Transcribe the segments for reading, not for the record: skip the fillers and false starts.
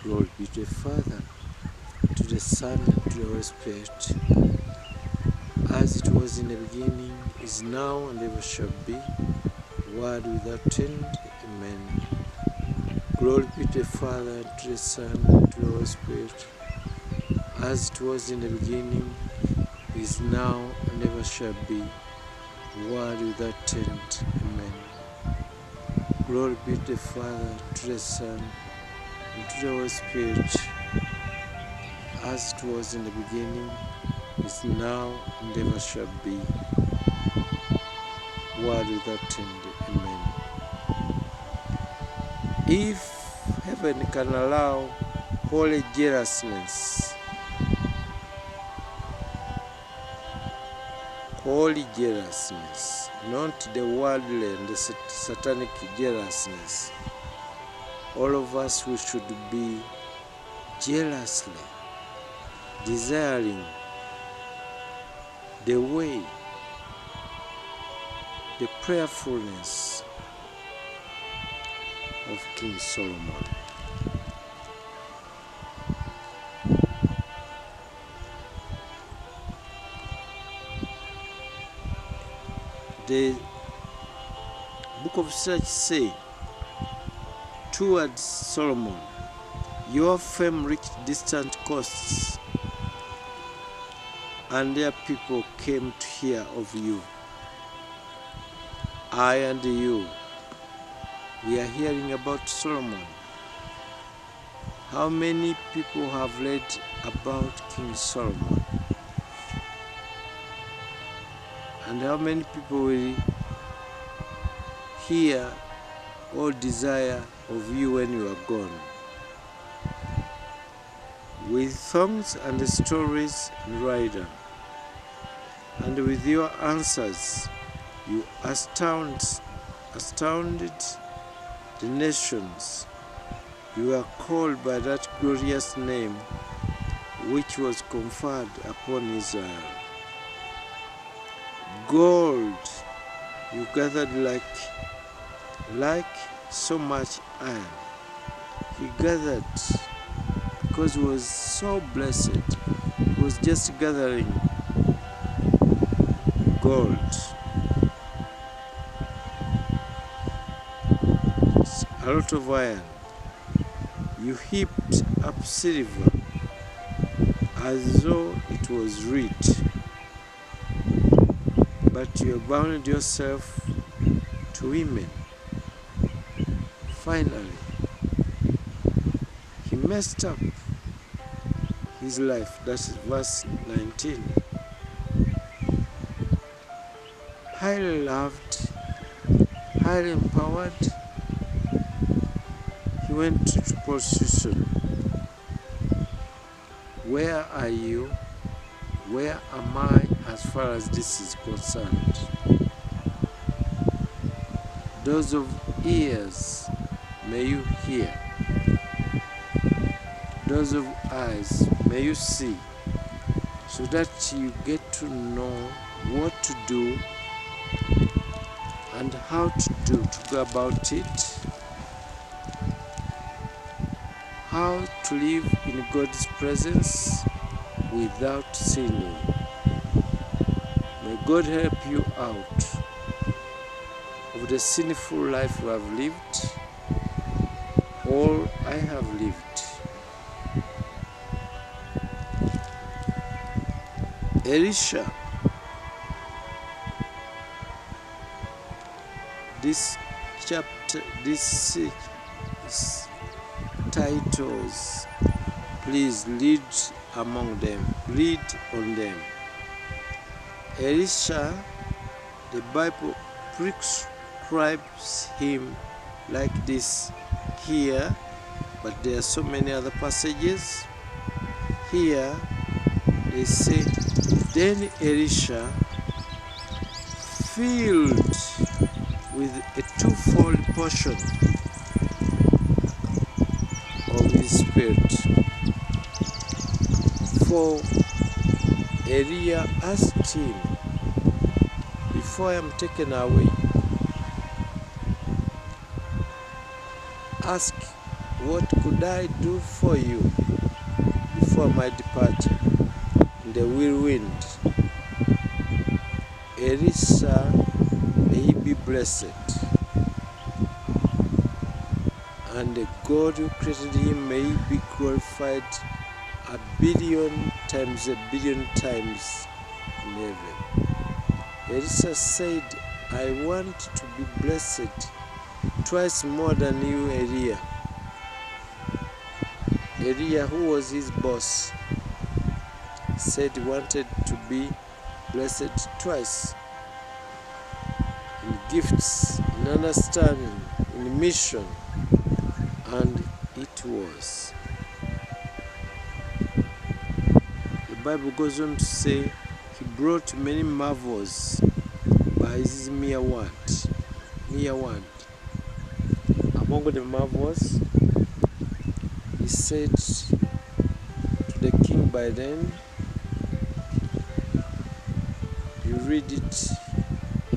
Glory be to the Father, to the Son, and to the Holy Spirit, as it was in the beginning, is now, and ever shall be, world without end. Amen. Glory be to the Father, and to the Son, and to the Holy Spirit, as it was in the beginning, is now, and ever shall be, world without end. Amen. Glory be to the Father, to the Son, and to the Holy Spirit, as it was in the beginning, is now, and ever shall be, world without end. Amen. If heaven can allow holy jealousness, not the worldly and the satanic jealousness, all of us, we should be jealously desiring the way, the prayerfulness of King Solomon. The book of Sirach says towards Solomon, your fame reached distant coasts, and their people came to hear of you. I and you, we are hearing about Solomon. How many people have read about King Solomon? And how many people will hear or desire of you when you are gone? With songs and stories and rider, and with your answers, you astounded the nations. You are called by that glorious name which was conferred upon Israel. Gold you gathered like so much iron. He gathered because he was so blessed. He was just gathering gold. It's a lot of iron. You heaped up silver as though it was reed, but you bound yourself to women. Finally, he messed up his life. That's verse 19. Highly loved, highly empowered, he went to prostitution. Where are you? Where am I as far as this is concerned? Those of ears, may you hear. Those of eyes, may you see, so that you get to know what to do and how to go about it, how to live in God's presence without sinning. May God help you out of the sinful life you have lived, or I have lived. Elisha, this chapter, this titles, please read among them, read on them. Elisha, the Bible prescribes him like this here, but there are so many other passages. Here they say, then Elisha, filled with a twofold portion of his spirit. For Elijah asked him, before I am taken away, ask what could I do for you before my departure in the whirlwind? Elisha, may he be blessed, and the God who created him, may he be glorified 1,000,000,000 times, 1,000,000,000 times in heaven. Elisha said, I want to be blessed twice more than you, Eliah. Eliah, who was his boss, said he wanted to be blessed twice in gifts, in understanding, in mission, and it was. The Bible goes on to say he brought many marvels by his mere word. Among the marvels, he said to the king by then, you read it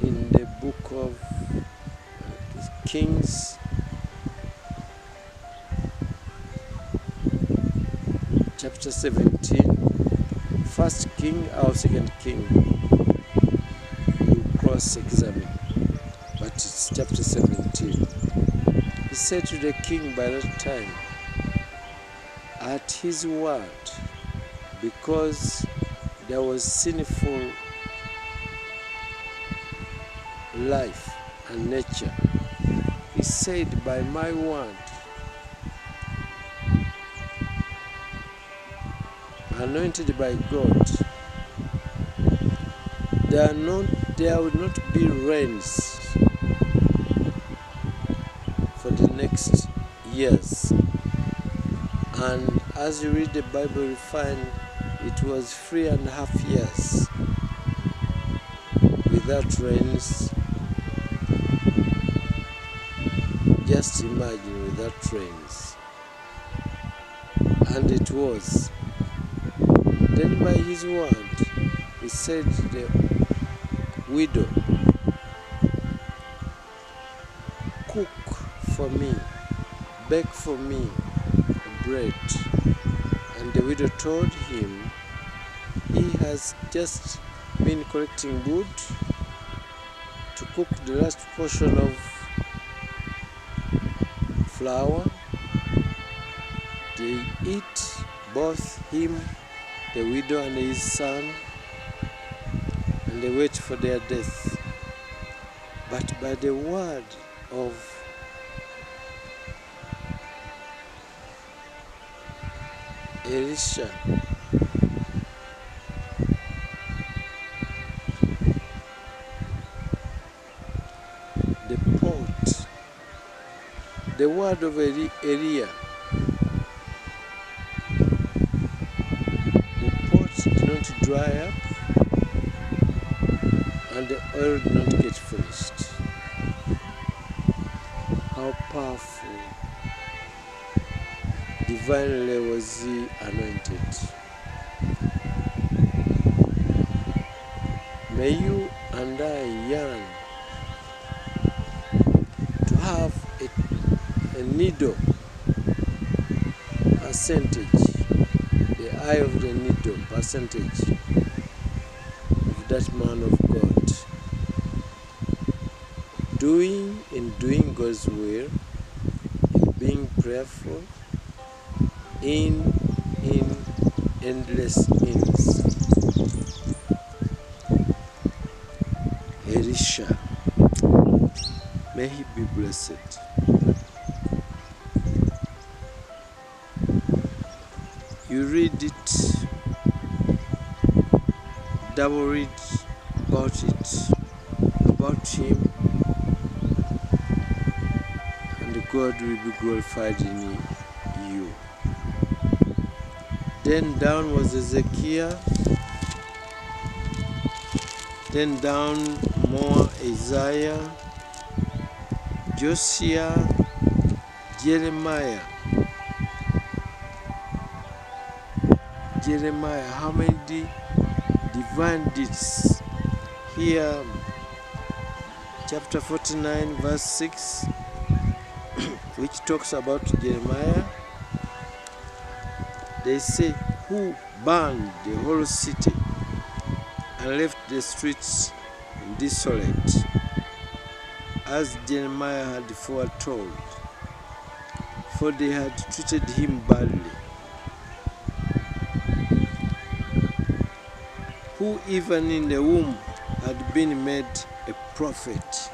in the book of Kings, chapter 17, first king or second king, you cross-examine, but it's chapter 17. He said to the king by that time, at his word, because there was sinful life and nature, he said, by my word, anointed by God, there will not be rains for the next years. And as you read the Bible, you find it was 3.5 years without rains. Just imagine, without rains. And it was. Then by his word, he said to the widow, cook for me, bake for me bread. And the widow told him he has just been collecting wood to cook the last portion of flour. They eat, both him, the widow, and his son, and they wait for their death. But by the word of Elisha, the pot, the word of Eliah, the pot did not dry up, and the oil did not get finished. How powerful, divinely was he anointed. May you and I yearn to have a needle percentage, the eye of the needle percentage of that man of God, doing God's will, being prayerful, in endless ends. Elisha, may he be blessed. You read it, double read about him, and God will be glorified in you. Then down was Ezekiel, then down more Isaiah, Josiah, Jeremiah. How many divine deeds? Here, chapter 49, verse 6, which talks about Jeremiah. They say, who burned the whole city and left the streets desolate, as Jeremiah had foretold, for they had treated him badly. Who even in the womb had been made a prophet.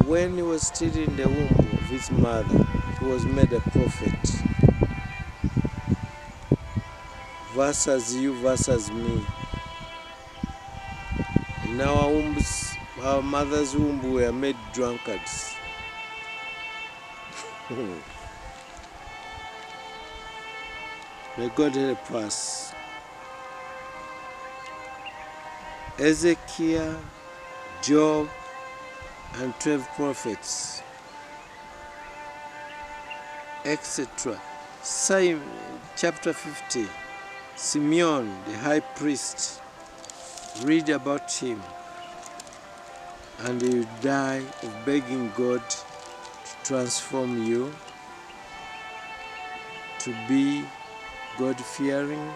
When he was still in the womb of his mother, he was made a prophet. Versus you, versus me. In our wombs, our mother's womb, we were made drunkards. May God help us. Ezekiel, Job, and 12 prophets, etc. Chapter 50, Simeon, the high priest, read about him, and you die of begging God to transform you to be God-fearing,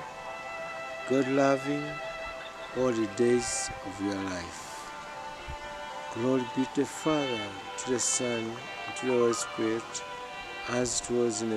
God-loving all the days of your life. Glory be to the Father, to the Son, and to the Holy Spirit, as it was in the